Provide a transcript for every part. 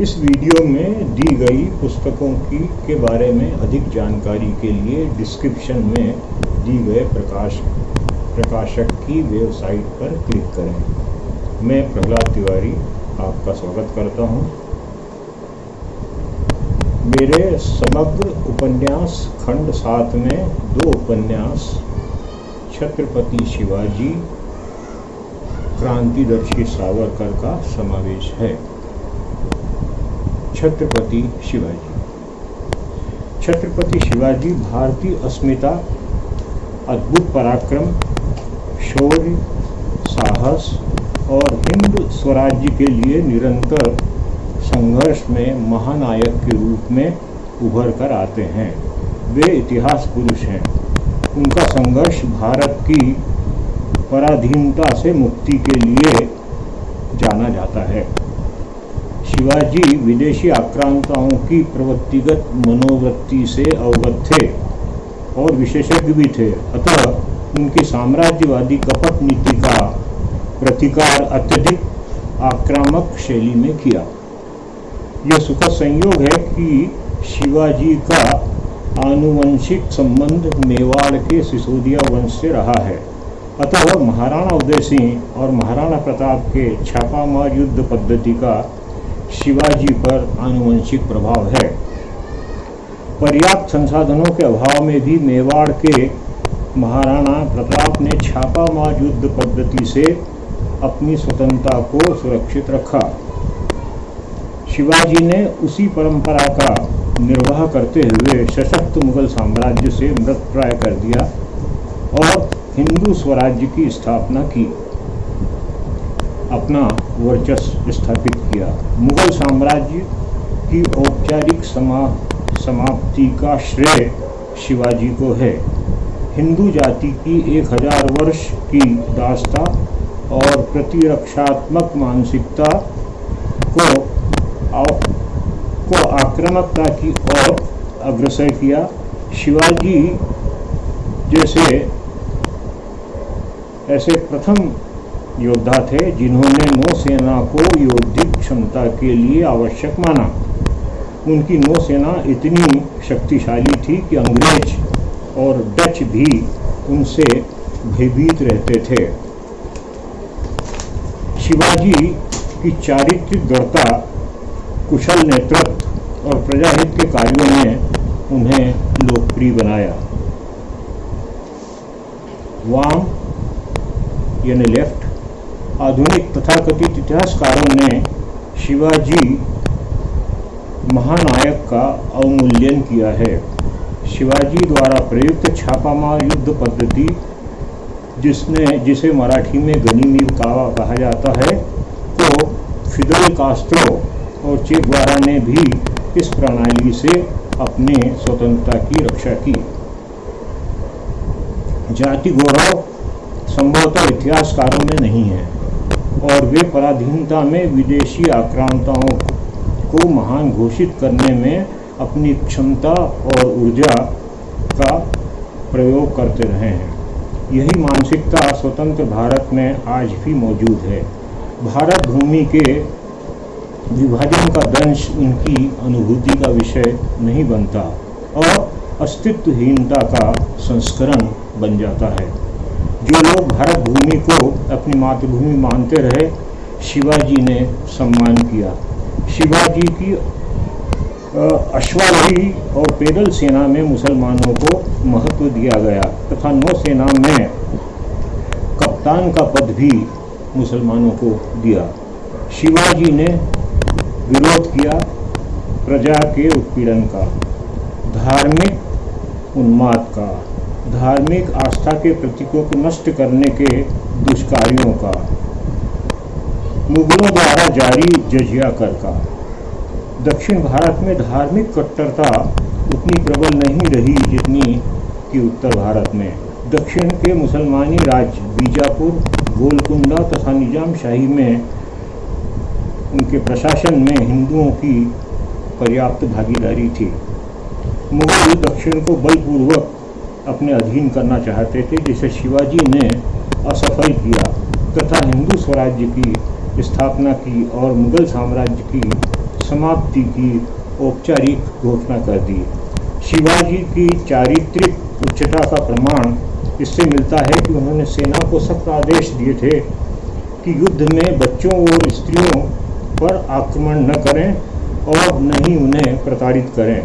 इस वीडियो में दी गई पुस्तकों के बारे में अधिक जानकारी के लिए डिस्क्रिप्शन में दी गए प्रकाशक की वेबसाइट पर क्लिक करें। मैं प्रहलाद तिवारी आपका स्वागत करता हूं। मेरे समग्र उपन्यास खंड 7 में 2 उपन्यास छत्रपति शिवाजी, क्रांतिदर्शी सावरकर का समावेश है। छत्रपति शिवाजी भारतीय अस्मिता, अद्भुत पराक्रम, शौर्य, साहस और हिंद स्वराज्य के लिए निरंतर संघर्ष में महानायक के रूप में उभर कर आते हैं। वे इतिहास पुरुष हैं। उनका संघर्ष भारत की पराधीनता से मुक्ति के लिए जाना जाता है। शिवाजी विदेशी आक्रांताओं की प्रवृत्तिगत मनोवृत्ति से अवगत थे और विशेषज्ञ भी थे, अतः उनकी साम्राज्यवादी कपट नीति का प्रतिकार अत्यधिक आक्रामक शैली में किया। यह सुखद संयोग है कि शिवाजी का आनुवंशिक संबंध मेवाड़ के सिसोदिया वंश से रहा है, अतः महाराणा उदय सिंह और महाराणा प्रताप के छापामार युद्ध पद्धति का शिवाजी पर आनुवंशिक प्रभाव है। पर्याप्त संसाधनों के अभाव में भी मेवाड़ के महाराणा प्रताप ने छापामार युद्ध पद्धति से अपनी स्वतंत्रता को सुरक्षित रखा। शिवाजी ने उसी परंपरा का निर्वाह करते हुए सशक्त मुगल साम्राज्य से मृतप्राय कर दिया और हिंदू स्वराज्य की स्थापना की, अपना वर्चस्व स्थापित किया। मुगल साम्राज्य की औपचारिक समाप्ति का श्रेय शिवाजी को है। हिंदू जाति की 1000 वर्ष की दास्ता और प्रतिरक्षात्मक मानसिकता को आक्रामकता की ओर अग्रसर किया। शिवाजी ऐसे प्रथम योद्धा थे जिन्होंने नौसेना को युद्ध क्षमता के लिए आवश्यक माना। उनकी नौसेना इतनी शक्तिशाली थी कि अंग्रेज और डच भी उनसे भयभीत रहते थे। शिवाजी की चारित्रिक दृढ़ता, कुशल नेतृत्व और प्रजाहित के कार्यों ने उन्हें लोकप्रिय बनाया। वाम यानी लेफ्ट आधुनिक तथाकथित इतिहासकारों ने शिवाजी महानायक का अवमूल्यन किया है। शिवाजी द्वारा प्रयुक्त छापामार युद्ध पद्धति, जिसे मराठी में गनिमी कावा कहा जाता है, तो फिदेल कास्ट्रो और चे गुवेरा ने भी इस प्रणाली से अपने स्वतंत्रता की रक्षा की। जाति गौरव संभवतः इतिहासकारों में नहीं है और वे पराधीनता में विदेशी आक्रांताओं को महान घोषित करने में अपनी क्षमता और ऊर्जा का प्रयोग करते रहे हैं। यही मानसिकता स्वतंत्र भारत में आज भी मौजूद है। भारत भूमि के विभाजन का दंश उनकी अनुभूति का विषय नहीं बनता और अस्तित्वहीनता का संस्करण बन जाता है। जो लोग भारत भूमि को अपनी मातृभूमि मानते रहे, शिवाजी ने सम्मान किया। शिवाजी की अश्वारोही और पैदल सेना में मुसलमानों को महत्व दिया गया तथा नौसेना में कप्तान का पद भी मुसलमानों को दिया। शिवाजी ने विरोध किया प्रजा के उत्पीड़न का, धार्मिक उन्माद का, धार्मिक आस्था के प्रतीकों को नष्ट करने के दुष्कार्यों का, मुगलों द्वारा जारी जजिया कर का। दक्षिण भारत में धार्मिक कट्टरता उतनी प्रबल नहीं रही जितनी कि उत्तर भारत में। दक्षिण के मुसलमानी राज्य बीजापुर, गोलकुंडा तथा निजाम शाही में उनके प्रशासन में हिंदुओं की पर्याप्त भागीदारी थी। मुगल दक्षिण को बलपूर्वक अपने अधीन करना चाहते थे, जिसे शिवाजी ने असफल किया तथा हिंदू स्वराज्य की स्थापना की और मुगल साम्राज्य की समाप्ति की औपचारिक घोषणा कर दी। शिवाजी की चारित्रिक उच्चता का प्रमाण इससे मिलता है कि उन्होंने सेना को सख्त आदेश दिए थे कि युद्ध में बच्चों और स्त्रियों पर आक्रमण न करें और न ही उन्हें प्रताड़ित करें।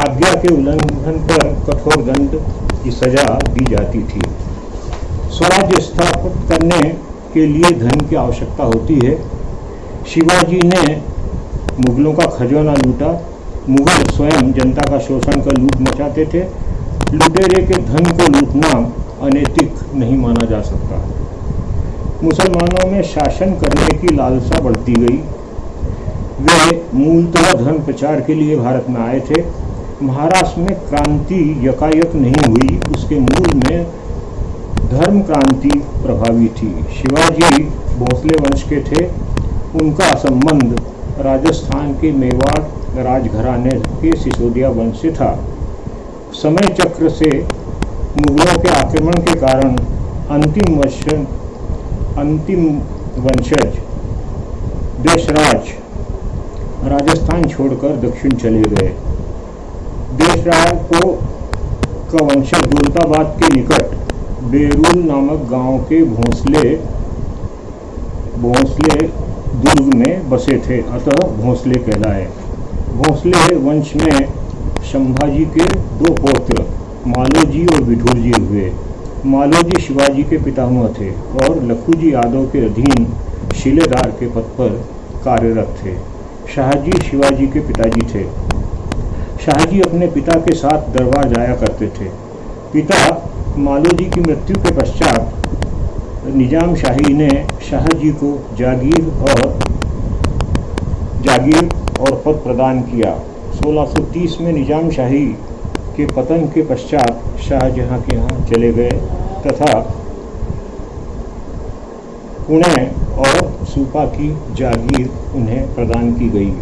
आज्ञा के उल्लंघन पर कठोर दंड की सजा दी जाती थी। स्वराज्य स्थापित करने के लिए धन की आवश्यकता होती है। शिवाजी ने मुगलों का खजाना लूटा। मुगल स्वयं जनता का शोषण कर लूट मचाते थे। लुटेरे के धन को लूटना अनैतिक नहीं माना जा सकता। मुसलमानों में शासन करने की लालसा बढ़ती गई। वे मूलतः धर्म प्रचार के लिए भारत में आए थे। महाराष्ट्र में क्रांति यकायक नहीं हुई, उसके मूल में धर्म क्रांति प्रभावी थी। शिवाजी भोसले वंश के थे। उनका संबंध राजस्थान के मेवाड़ राजघराने के सिसोदिया वंश से था। समय चक्र से मुगलों के आक्रमण के कारण अंतिम वंशज देशराज राजस्थान छोड़कर दक्षिण चले गए। देशराज का वंशज दौलताबाद के निकट बेरूल नामक गांव के भोसले दुर्ग में बसे थे, अतः भोसले कहलाए। भोसले वंश में संभाजी के दो पौत्र मालोजी और विठूरजी हुए। मालोजी शिवाजी के पितामह थे और लखूजी यादव के अधीन शिलेदार के पद पर कार्यरत थे। शाहजी शिवाजी के पिताजी थे। शाहजी अपने पिता के साथ दरबार जाया करते थे। पिता मालोजी की मृत्यु के पश्चात निजाम शाही ने शाहजी को जागीर और पद प्रदान किया। 1630 में निजाम शाही के पतन के पश्चात शाहजहां के यहाँ चले गए तथा पुणे और सूपा की जागीर उन्हें प्रदान की गई।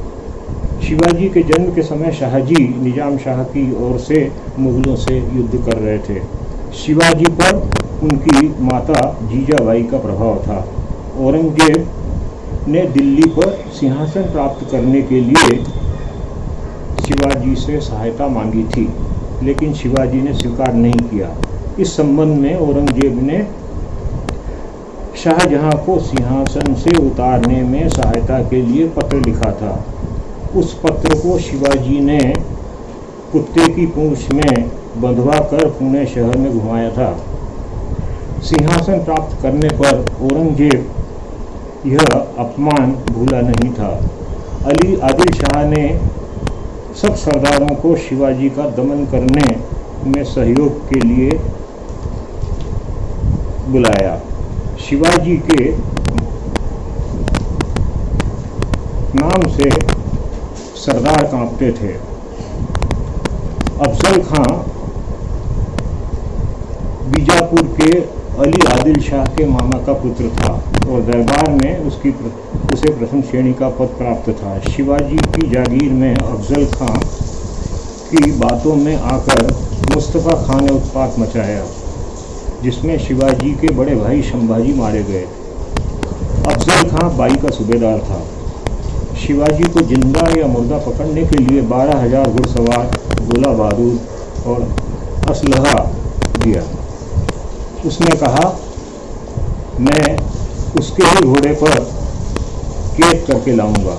शिवाजी के जन्म के समय शाहजी निजाम शाह की ओर से मुगलों से युद्ध कर रहे थे। शिवाजी पर उनकी माता जीजाबाई का प्रभाव था। औरंगजेब ने दिल्ली पर सिंहासन प्राप्त करने के लिए शिवाजी से सहायता मांगी थी, लेकिन शिवाजी ने स्वीकार नहीं किया। इस संबंध में औरंगजेब ने शाहजहां को सिंहासन से उतारने में सहायता के लिए पत्र लिखा था। उस पत्र को शिवाजी ने कुत्ते की पूंछ में बंधवा कर पुणे शहर में घुमाया था। सिंहासन प्राप्त करने पर औरंगजेब यह अपमान भूला नहीं था। अली आदिल शाह ने सब सरदारों को शिवाजी का दमन करने में सहयोग के लिए बुलाया। शिवाजी के नाम से सरदार कांपते थे। अफजल खां बीजापुर के अली आदिल शाह के मामा का पुत्र था और दरबार में उसे प्रथम श्रेणी का पद प्राप्त था। शिवाजी की जागीर में अफजल खां की बातों में आकर मुस्तफ़ा खां ने उत्पात मचाया, जिसमें शिवाजी के बड़े भाई संभाजी मारे गए। अफजल खां बाई का सूबेदार था। शिवाजी को जिंदा या मुर्दा पकड़ने के लिए 12,000 घुड़सवार, गोला बारूद और असलहा दिया। उसने कहा, मैं उसके ही घोड़े पर कैद करके लाऊंगा।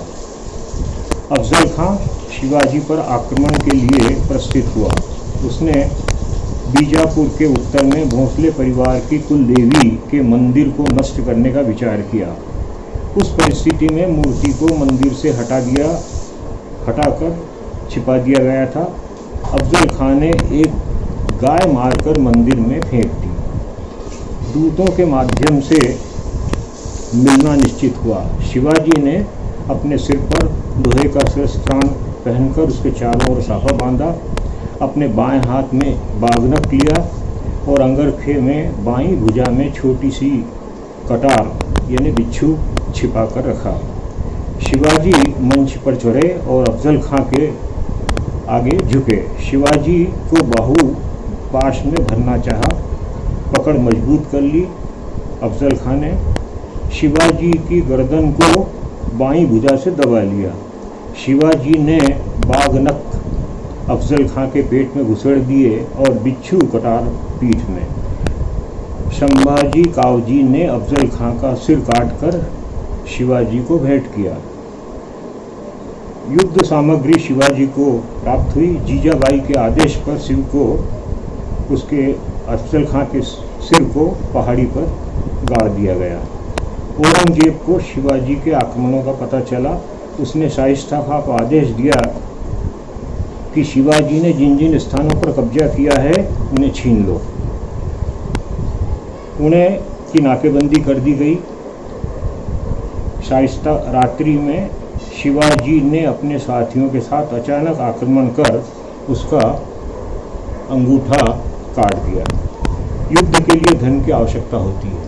अफजल खां शिवाजी पर आक्रमण के लिए प्रस्थित हुआ। उसने बीजापुर के उत्तर में भोसले परिवार की कुलदेवी के मंदिर को नष्ट करने का विचार किया। उस परिस्थिति में मूर्ति को मंदिर से हटाकर छिपा दिया गया था। अफजल खां ने एक गाय मारकर मंदिर में फेंक दी। दूतों के माध्यम से मिलना निश्चित हुआ। शिवाजी ने अपने सिर पर लोहे का शिरस्त्राण पहनकर उसके चारों ओर साफा बांधा, अपने बाएं हाथ में बागनक लिया और अंगरखे में बाईं भुजा में छोटी सी कटार यानी बिच्छू छिपा कर रखा। शिवाजी मंच पर चढ़े और अफजल खां के आगे झुके। शिवाजी को बाहु पाश में भरना चाहा, पकड़ मजबूत कर ली। अफजल खां ने शिवाजी की गर्दन को बाईं भुजा से दबा लिया। शिवाजी ने बागनक अफजल खां के पेट में घुसेड़ दिए और बिच्छू कटार पीठ में। संभाजी कावजी ने अफजल खां का सिर काटकर शिवाजी को भेंट किया। युद्ध सामग्री शिवाजी को प्राप्त हुई। जीजाबाई के आदेश पर शिव को उसके अफजल खां के सिर को पहाड़ी पर गाड़ दिया गया। औरंगजेब को शिवाजी के आक्रमणों का पता चला। उसने शाइस्ता खां को आदेश दिया कि शिवाजी ने जिन जिन स्थानों पर कब्जा किया है उन्हें छीन लो। उन्हें की नाकेबंदी कर दी गई। शाइस्ता रात्रि में शिवाजी ने अपने साथियों के साथ अचानक आक्रमण कर उसका अंगूठा काट दिया। युद्ध के लिए धन की आवश्यकता होती है,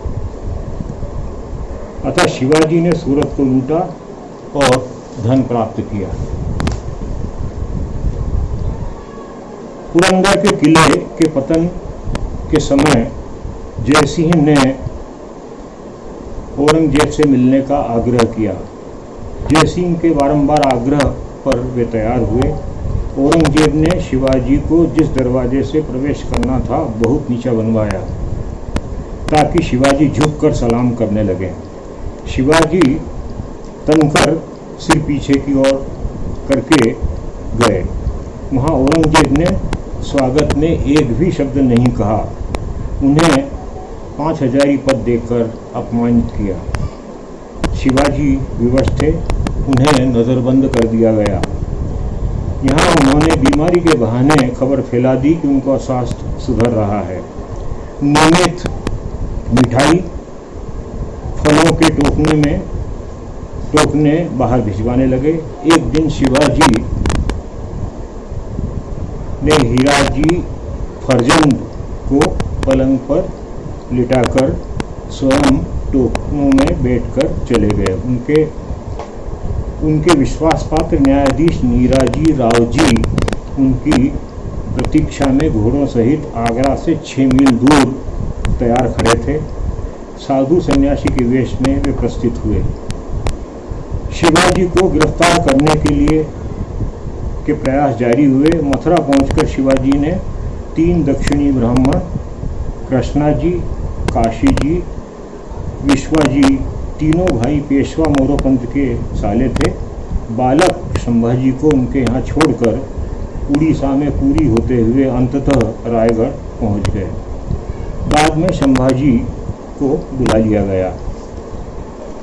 अतः शिवाजी ने सूरत को लूटा और धन प्राप्त किया। पुरंदर के किले के पतन के समय जयसिंह ने औरंगजेब से मिलने का आग्रह किया। जयसिंह के बारंबार आग्रह पर वे तैयार हुए। औरंगजेब ने शिवाजी को जिस दरवाजे से प्रवेश करना था बहुत नीचा बनवाया ताकि शिवाजी झुककर सलाम करने लगे। शिवाजी तनकर सिर पीछे की ओर करके गए। वहाँ औरंगजेब ने स्वागत में एक भी शब्द नहीं कहा। उन्हें 5000 पद देकर अपमानित किया। शिवाजी विवश थे। उन्हें नज़रबंद कर दिया गया। यहाँ उन्होंने बीमारी के बहाने खबर फैला दी कि उनका स्वास्थ्य सुधर रहा है। नियमित मिठाई फलों के टोकने बाहर भिजवाने लगे। एक दिन शिवाजी ने हीराजी फरजंद को पलंग पर लिटाकर स्वयं टोकनों में बैठकर चले गए। उनके विश्वासपात्र न्यायाधीश नीराजी राव जी उनकी प्रतीक्षा में घोड़ों सहित आगरा से 6 मील दूर तैयार खड़े थे। साधु सन्यासी के वेश में वे प्रस्थित हुए। शिवाजी को गिरफ्तार करने के लिए के प्रयास जारी हुए। मथुरा पहुंचकर शिवाजी ने 3 दक्षिणी ब्राह्मण कृष्णाजी, काशीजी, विश्वाजी, तीनों भाई पेशवा मोरोपंत के साले थे। बालक संभाजी को उनके यहाँ छोड़कर उड़ीसा में पूरी होते हुए अंततः रायगढ़ पहुँच गए। बाद में संभाजी को बुला लिया गया।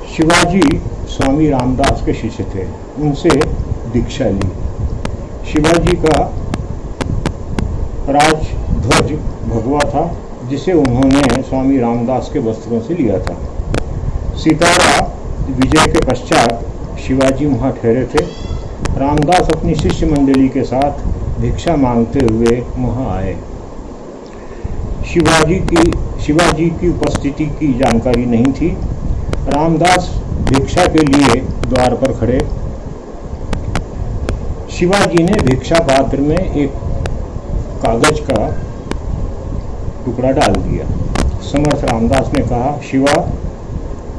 शिवाजी स्वामी रामदास के शिष्य थे। उनसे दीक्षा ली। शिवाजी का राजध्वज भगवा था जिसे उन्होंने स्वामी रामदास के वस्त्रों से लिया था। सितारा विजय के पश्चात शिवाजी वहाँ ठहरे थे। रामदास अपनी शिष्य मंडली के साथ भिक्षा मांगते हुए वहाँ आए। शिवाजी की उपस्थिति की जानकारी नहीं थी। रामदास भिक्षा के लिए द्वार पर खड़े। शिवाजी ने भिक्षा पात्र में एक कागज का टुकड़ा डाल दिया। समर्थ रामदास ने कहा, शिवा,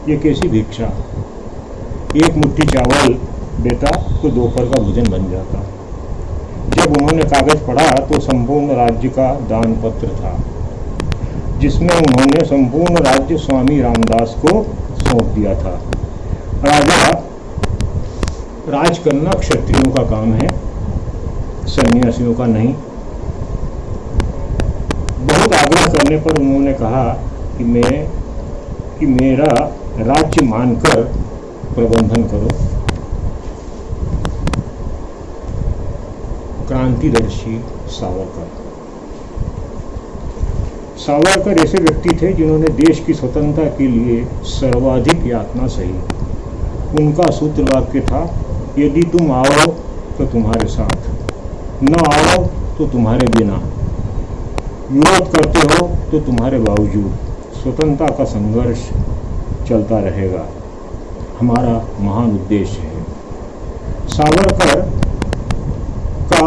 ये कैसी भिक्षा? एक मुट्ठी चावल देता तो दोपहर का भोजन बन जाता। जब उन्होंने कागज पढ़ा तो संपूर्ण राज्य का दान पत्र था जिसमें उन्होंने संपूर्ण राज्य स्वामी रामदास को सौंप दिया था। राजा राज करना क्षत्रियों का काम है, सन्यासियों का नहीं। बहुत आग्रह करने पर उन्होंने कहा कि मेरा राज्य मानकर प्रबंधन करो। क्रांतिदर्शी सावरकर ऐसे व्यक्ति थे जिन्होंने देश की स्वतंत्रता के लिए सर्वाधिक यातना सही। उनका सूत्र वाक्य था, यदि तुम आओ तो तुम्हारे साथ, न आओ तो तुम्हारे बिना, विरोध करते हो तो तुम्हारे बावजूद। स्वतंत्रता का संघर्ष चलता रहेगा, हमारा महान उद्देश्य है। सावरकर का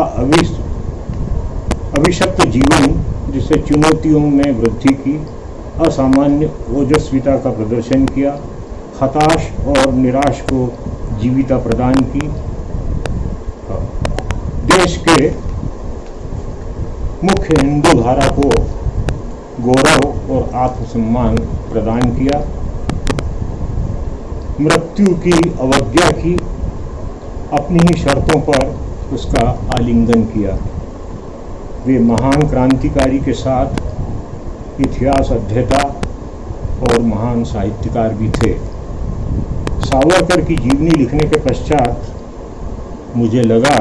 अभिशप्त जीवन, जिसे चुनौतियों में वृद्धि की, असामान्य ओजस्विता का प्रदर्शन किया, हताश और निराश को जीविता प्रदान की, देश के मुख्य हिंदू धारा को गौरव और आत्मसम्मान प्रदान किया, मृत्यु की अवज्ञा की, अपनी ही शर्तों पर उसका आलिंगन किया। वे महान क्रांतिकारी के साथ इतिहास अध्येता और महान साहित्यकार भी थे। सावरकर की जीवनी लिखने के पश्चात मुझे लगा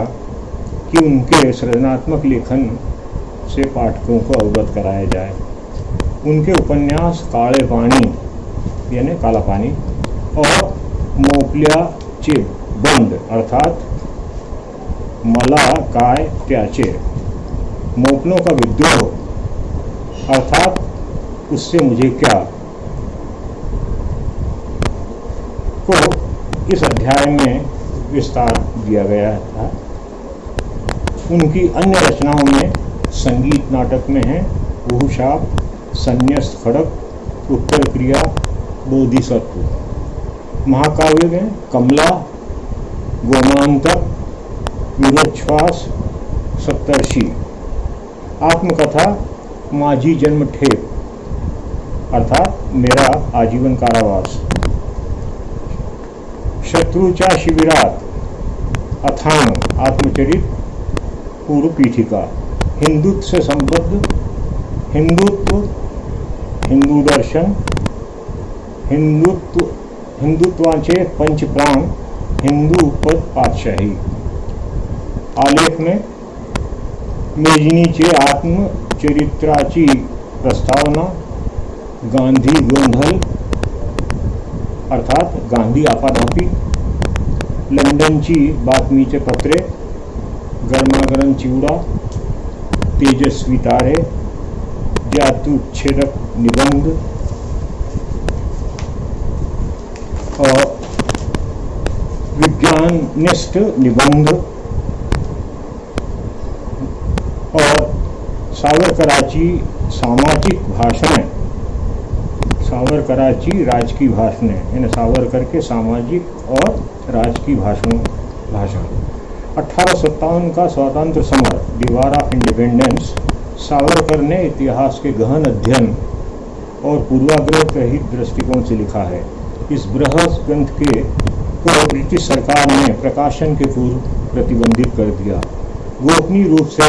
कि उनके सृजनात्मक लेखन से पाठकों को अवगत कराया जाए। उनके उपन्यास काले पानी यानी काला पानी और मोकल्याचे बंद अर्थात मला काय त्याचे, मोकलों का विद्रोह अर्थात उससे मुझे क्या, को इस अध्याय में विस्तार दिया गया था। उनकी अन्य रचनाओं में संगीत नाटक में है बहुशाप, संन्यस्त खड़क, उत्तर क्रिया, बोधिसत्व। महाकाव्य में कमला, गोमांतक, विरोच्छ्वास, सप्तर्षि। आत्मकथा माझी जन्म ठेप अर्थात मेरा आजीवन कारावास। शत्रुच्या शिबिरात, अथांग आत्मचरित, पूर्व पीठिका। हिंदुत्व से संबद्ध, हिंदुत्व, हिंदू दर्शन, हिंदुत्वाचे पंचप्राण, हिंदू पद पातशाही। आलेख में मेजनीचे आत्मचरित्राची प्रस्तावना, गांधी गोंधळ अर्थात गांधी आपाधापी, लंडनची बातमीचे पत्रे, गरमागरम चिवडा, तेजस्वी तारे, जातुच्छेदक निबंध और विज्ञानिष्ठ निबंध और सावरकराची सामाजिक भाषणें, सावरकराची राजकीय भाषणें यानी सावरकर के सामाजिक और राजकीय भाषण। 1857 का स्वतंत्र summer, the war of independence, Savarkar ने इतिहास के गहन अध्ययन और पूर्वाग्रह रहित दृष्टिकोण से लिखा है। इस बृहद ग्रंथ को ब्रिटिश सरकार ने प्रकाशन के पूर्व प्रतिबंधित कर दिया। गोपनीय रूप से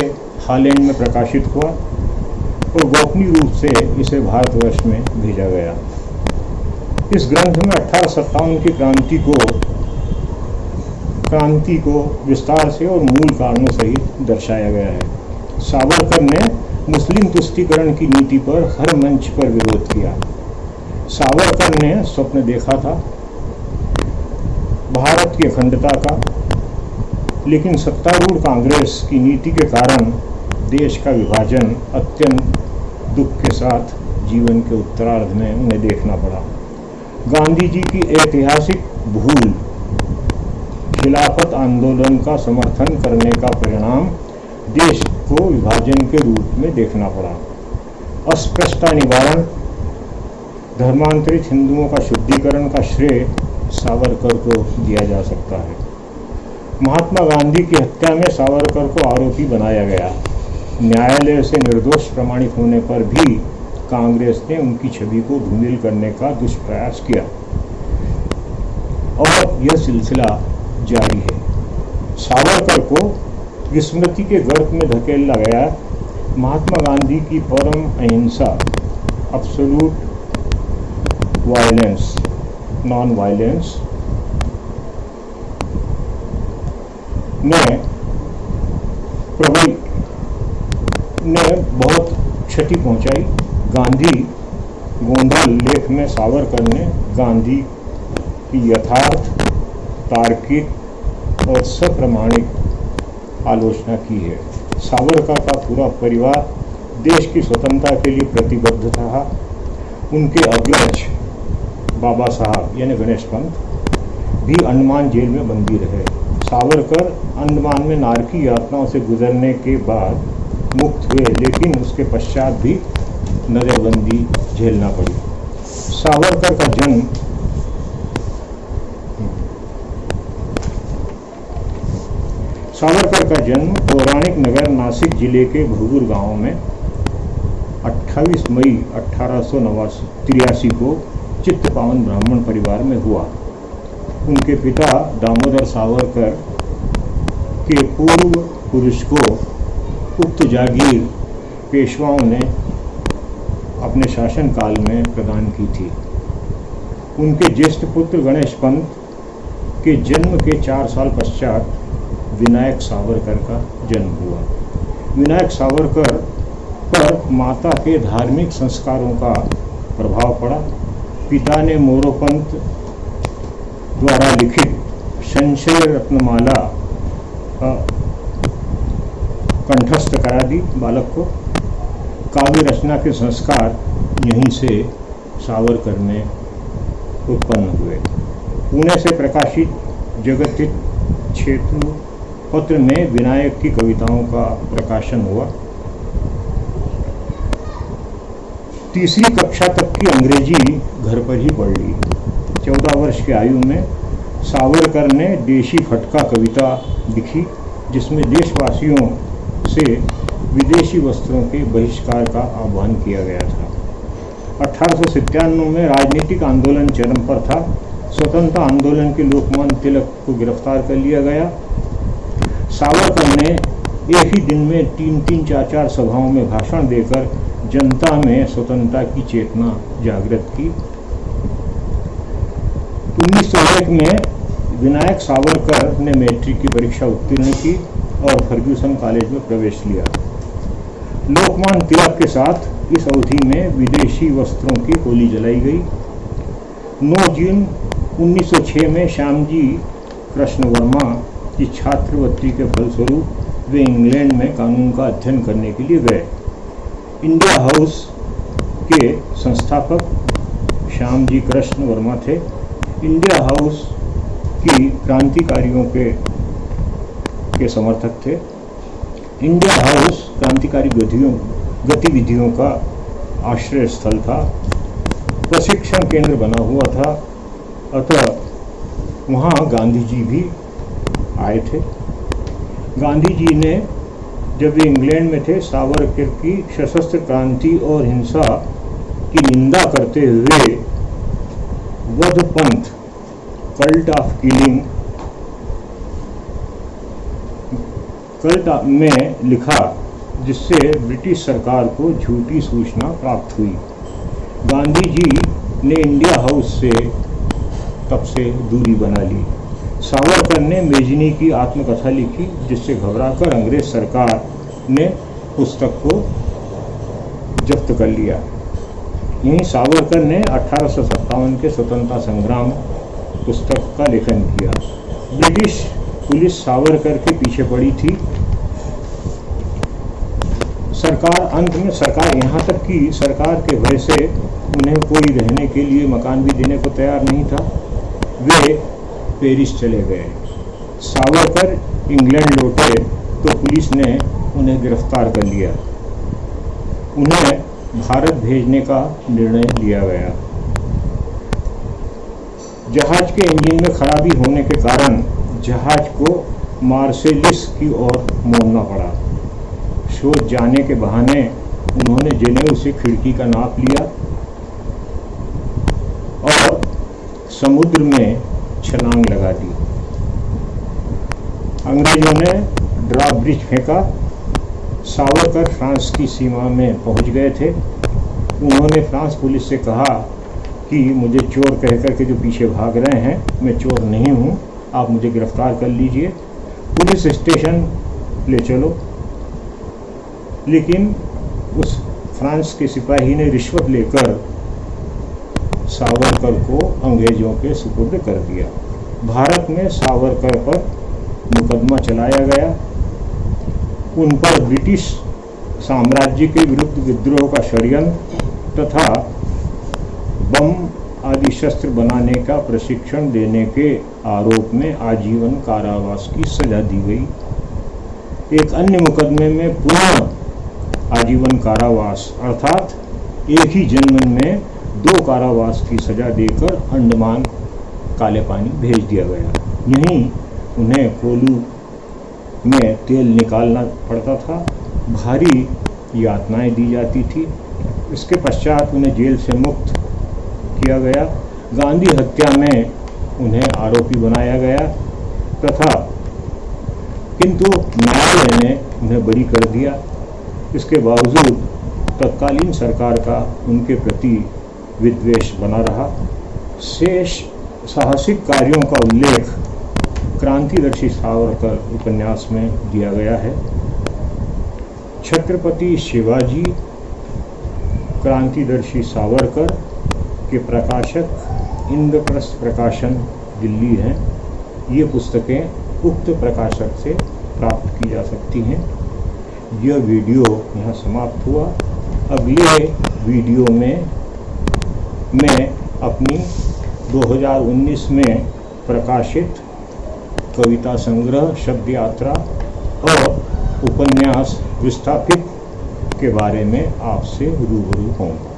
हॉलैंड में प्रकाशित हुआ और गोपनीय रूप से इसे भारतवर्ष में भेजा गया। इस ग्रंथ में 1857 की क्रांति को विस्तार से और मूल कारणों सहित दर्शाया गया है। सावरकर ने मुस्लिम तुष्टीकरण की नीति पर हर मंच पर विरोध किया। सावरकर ने स्वप्न देखा था भारत की अखंडता का, लेकिन सत्तारूढ़ कांग्रेस की नीति के कारण देश का विभाजन अत्यंत दुख के साथ जीवन के उत्तरार्ध में उन्हें देखना पड़ा। गांधी जी की ऐतिहासिक भूल, खिलाफत आंदोलन का समर्थन करने का परिणाम देश को विभाजन के रूप में देखना पड़ा। अस्पृश्यता निवारण, धर्मांतरित हिंदुओं का शुद्धिकरण का श्रेय सावरकर को दिया जा सकता है। महात्मा गांधी की हत्या में सावरकर को आरोपी बनाया गया। न्यायालय से निर्दोष प्रमाणित होने पर भी कांग्रेस ने उनकी छवि को धूमिल करने का दुष्प्रयास किया और यह सिलसिला जारी है। सावरकर को विस्मृति के गर्त में धकेला गया। महात्मा गांधी की परम अहिंसा, एब्सोल्यूट वायलेंस, नॉन वायलेंस ने बहुत क्षति पहुंचाई। गांधी गोंधल लेख में सावरकर ने गांधी की यथार्थ, तार्किक और सप्रमाणिक आलोचना की है। सावरकर का पूरा परिवार देश की स्वतंत्रता के लिए प्रतिबद्ध था। उनके अग्रज बाबा साहब यानी गणेश पंत भी अंडमान जेल में बंदी रहे। सावरकर अंडमान में नारकी यातनाओं से गुजरने के बाद मुक्त हुए, लेकिन उसके पश्चात भी नजरबंदी झेलना पड़ी। सावरकर का जन्म सावरकर का जन्म पौराणिक नगर नासिक जिले के भरगूर गांव में 28 मई 1883 को चित्तपावन ब्राह्मण परिवार में हुआ। उनके पिता दामोदर सावरकर के पूर्व पुरुष को उक्त जागीर पेशवाओं ने अपने शासनकाल में प्रदान की थी। उनके ज्येष्ठ पुत्र गणेश पंत के जन्म के 4 साल पश्चात विनायक सावरकर का जन्म हुआ। विनायक सावरकर पर माता के धार्मिक संस्कारों का प्रभाव पड़ा। पिता ने मोरोपंत द्वारा लिखित संशय रत्नमाला कंठस्थ करा दी बालक को। काव्य रचना के संस्कार यहीं से सावरकर में उत्पन्न हुए। पुणे से प्रकाशित जगतित क्षेत्र पत्र में विनायक की कविताओं का प्रकाशन हुआ। तीसरी कक्षा तक की अंग्रेजी घर पर ही पढ़ ली। 14 वर्ष की आयु में सावरकर ने देशी फटका कविता लिखी, जिसमें देशवासियों से विदेशी वस्त्रों के बहिष्कार का आह्वान किया गया था। 1897 में राजनीतिक आंदोलन चरम पर था। स्वतंत्रता आंदोलन के लोकमान्य तिलक को गिरफ्तार कर लिया गया। सावरकर ने एक ही दिन में 3-3, 4-4 सभाओं में भाषण देकर जनता में स्वतंत्रता की चेतना जागृत की। 1901 में विनायक सावरकर ने मैट्रिक की परीक्षा उत्तीर्ण की और फर्ग्यूसन कॉलेज में प्रवेश लिया। लोकमान्य तिलक के साथ इस अवधि में विदेशी वस्त्रों की होली जलाई गई। 9 जून 1906 में श्यामजी कृष्ण वर्मा की छात्रवृत्ति के फलस्वरूप वे इंग्लैंड में कानून का अध्ययन करने के लिए गए। इंडिया हाउस के संस्थापक श्यामजी कृष्ण वर्मा थे। इंडिया हाउस की क्रांतिकारियों के समर्थक थे। इंडिया हाउस क्रांतिकारी गतिविधियों का आश्रय स्थल था, प्रशिक्षण केंद्र बना हुआ था। अतः वहाँ गांधी जी भी आए थे। गांधी जी ने जब वे इंग्लैंड में थे, सावरकर की सशस्त्र क्रांति और हिंसा की निंदा करते हुए वध पंथ कल्ट ऑफ किलिंग में लिखा, जिससे ब्रिटिश सरकार को झूठी सूचना प्राप्त हुई। गांधी जी ने इंडिया हाउस से तब से दूरी बना ली। सावरकर ने मेजनी की आत्मकथा लिखी, जिससे घबराकर अंग्रेज सरकार ने पुस्तक को जब्त कर लिया। यहीं सावरकर ने 1857 के स्वतंत्रता संग्राम पुस्तक का लेखन किया। ब्रिटिश पुलिस सावरकर के पीछे पड़ी थी। अंत में सरकार यहाँ तक कि सरकार के भय से उन्हें कोई रहने के लिए मकान भी देने को तैयार नहीं था। वे पेरिस चले गए। सावरकर इंग्लैंड लौटे तो पुलिस ने उन्हें गिरफ्तार कर लिया। उन्हें भारत भेजने का निर्णय लिया गया। जहाज के इंजन में खराबी होने के कारण जहाज को मार्सेलिस की ओर मोड़ना पड़ा। शोध जाने के बहाने उन्होंने जेनेव से खिड़की का नाप लिया और समुद्र में छलांग लगा दी। अंग्रेजों ने ड्रॉब्रिज फेंका। सावरकर फ्रांस की सीमा में पहुंच गए थे। उन्होंने फ्रांस पुलिस से कहा कि मुझे चोर कहकर के जो पीछे भाग रहे हैं, मैं चोर नहीं हूं, आप मुझे गिरफ्तार कर लीजिए, पुलिस स्टेशन ले चलो। लेकिन उस फ्रांस के सिपाही ने रिश्वत लेकर सावरकर को अंग्रेजों के सुपुर्द कर दिया। भारत में सावरकर पर मुकदमा चलाया गया। उन पर ब्रिटिश साम्राज्य के विरुद्ध विद्रोह का षड्यंत्र तथा बम आदि शस्त्र बनाने का प्रशिक्षण देने के आरोप में आजीवन कारावास की सजा दी गई। एक अन्य मुकदमे में पुनः आजीवन कारावास अर्थात एक ही जन्म में 2 कारावास की सजा देकर अंडमान काले पानी भेज दिया गया। यहीं उन्हें कोलू में तेल निकालना पड़ता था, भारी यातनाएं दी जाती थी। इसके पश्चात उन्हें जेल से मुक्त किया गया। गांधी हत्या में उन्हें आरोपी बनाया गया तथा किंतु न्यायालय ने उन्हें बरी कर दिया। इसके बावजूद तत्कालीन सरकार का उनके प्रति विद्वेष बना रहा। शेष साहसिक कार्यों का उल्लेख क्रांतिदर्शी सावरकर उपन्यास में दिया गया है। छत्रपति शिवाजी क्रांतिदर्शी सावरकर के प्रकाशक इंद्रप्रस्थ प्रकाशन दिल्ली हैं। ये पुस्तकें उक्त प्रकाशक से प्राप्त की जा सकती हैं। यह वीडियो यहाँ समाप्त हुआ। अगले वीडियो में मैं अपनी 2019 में प्रकाशित कविता संग्रह शब्द यात्रा और उपन्यास विस्थापित के बारे में आपसे रूबरू होऊंगा।